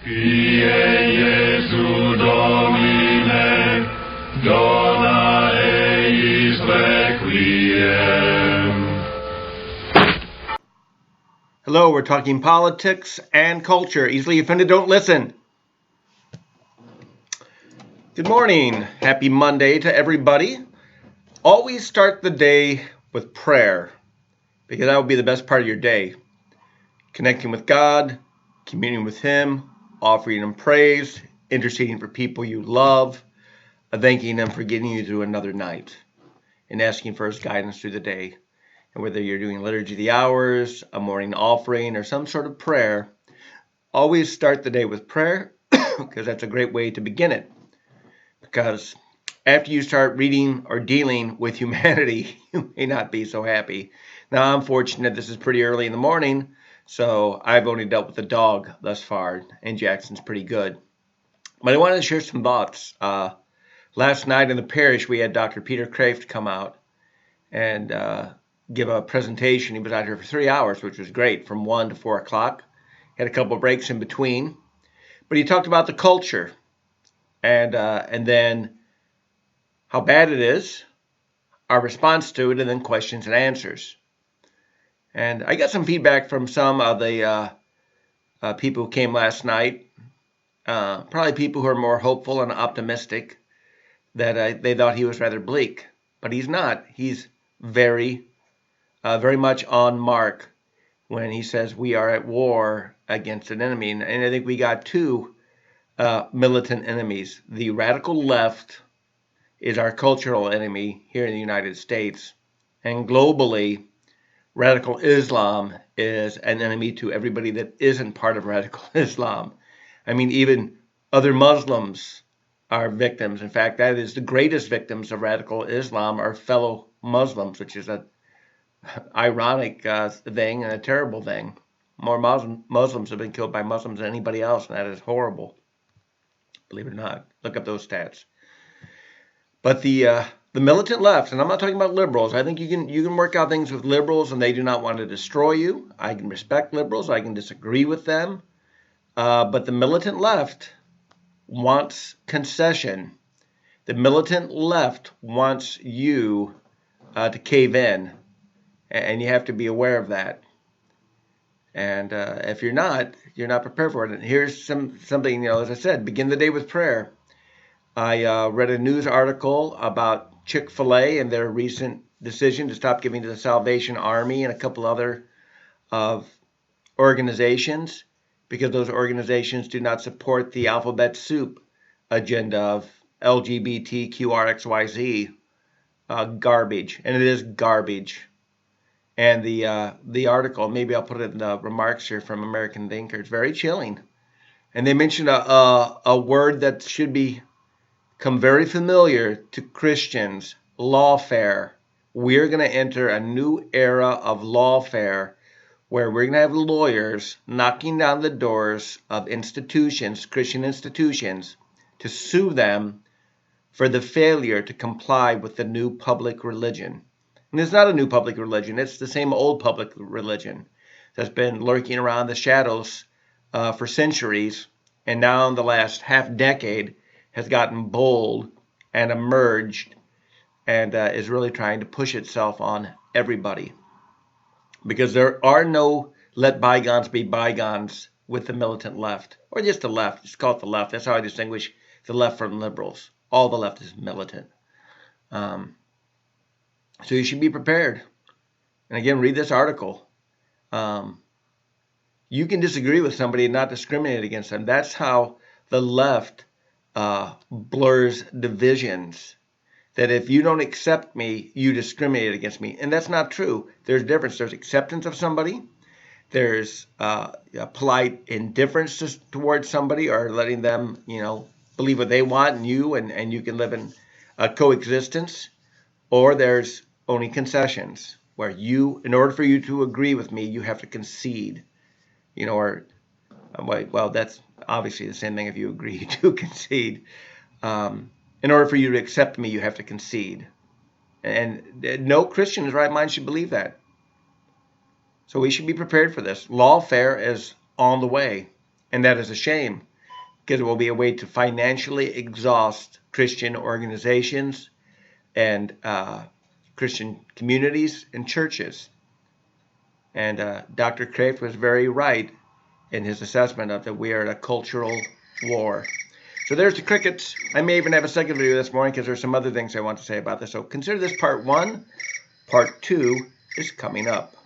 Kyrie Jesu Domine, dona eis requiem. Hello, we're talking politics and culture. Easily offended, don't listen. Good morning. Happy Monday to everybody. Always start the day with prayer, because that will be the best part of your day. Connecting with God, communing with Him, offering Him praise, interceding for people you love, thanking Him for getting you through another night, and asking for His guidance through the day. And whether you're doing Liturgy of the Hours, a morning offering, or some sort of prayer, always start the day with prayer, because that's a great way to begin it. Because after you start reading or dealing with humanity, you may not be so happy. Now, I'm fortunate this is pretty early in the morning, so I've only dealt with the dog thus far, and Jackson's pretty good. But I wanted to share some thoughts. Last night in the parish, we had Dr. Peter Kreeft come out and give a presentation. He was out here for 3 hours, which was great, from 1 to 4 o'clock. Had a couple of breaks in between. But he talked about the culture and then how bad it is, our response to it, and then questions and answers. And I got some feedback from some of the people who came last night, probably people who are more hopeful and optimistic, that they thought he was rather bleak. But he's not. He's very much on mark when he says we are at war against an enemy. And I think we got two militant enemies. The radical left is our cultural enemy here in the United States. And globally, radical Islam is an enemy to everybody that isn't part of radical Islam. I mean, even other Muslims are victims. In fact, that is the greatest victims of radical Islam are fellow Muslims, which is an ironic thing and a terrible thing. More Muslims have been killed by Muslims than anybody else, and that is horrible. Believe it or not. Look up those stats. But the militant left, and I'm not talking about liberals. I think you can work out things with liberals, and they do not want to destroy you. I can respect liberals. I can disagree with them. But the militant left wants concession. The militant left wants you to cave in, and you have to be aware of that. And if you're not prepared for it. And here's something, as I said, begin the day with prayer. I read a news article about Chick-fil-A and their recent decision to stop giving to the Salvation Army and a couple other organizations, because those organizations do not support the alphabet soup agenda of LGBTQRXYZ garbage, and it is garbage. And the article, maybe I'll put it in the remarks here from American Thinker, it's very chilling. And they mentioned a word that should become very familiar to Christians: lawfare. We're going to enter a new era of lawfare, where we're going to have lawyers knocking down the doors of institutions, Christian institutions, to sue them for the failure to comply with the new public religion. And it's not a new public religion. It's the same old public religion that's been lurking around the shadows for centuries, and now in the last half decade has gotten bold and emerged and is really trying to push itself on everybody. Because there are no let bygones be bygones with the militant left, or just the left. Just call it the left. That's how I distinguish the left from liberals. All the left is militant. So you should be prepared. And again, read this article. You can disagree with somebody and not discriminate against them. That's how the left blurs divisions. That if you don't accept me, you discriminate against me. And that's not true. There's a difference. There's acceptance of somebody. There's a polite indifference towards somebody, or letting them, believe what they want in you, and you can live in a coexistence. Or there's only concessions, where in order for you to agree with me, you have to concede. Well, that's obviously the same thing if you agree to concede. In order for you to accept me, you have to concede. And no Christian in his right mind should believe that. So we should be prepared for this. Lawfare is on the way, and that is a shame. because it will be a way to financially exhaust Christian organizations and Christian communities and churches. And Dr. Kreeft was very right in his assessment of that we are at a cultural war. So there's the crickets. I may even have a second video this morning because there's some other things I want to say about this. So consider this part 1. Part 2 is coming up.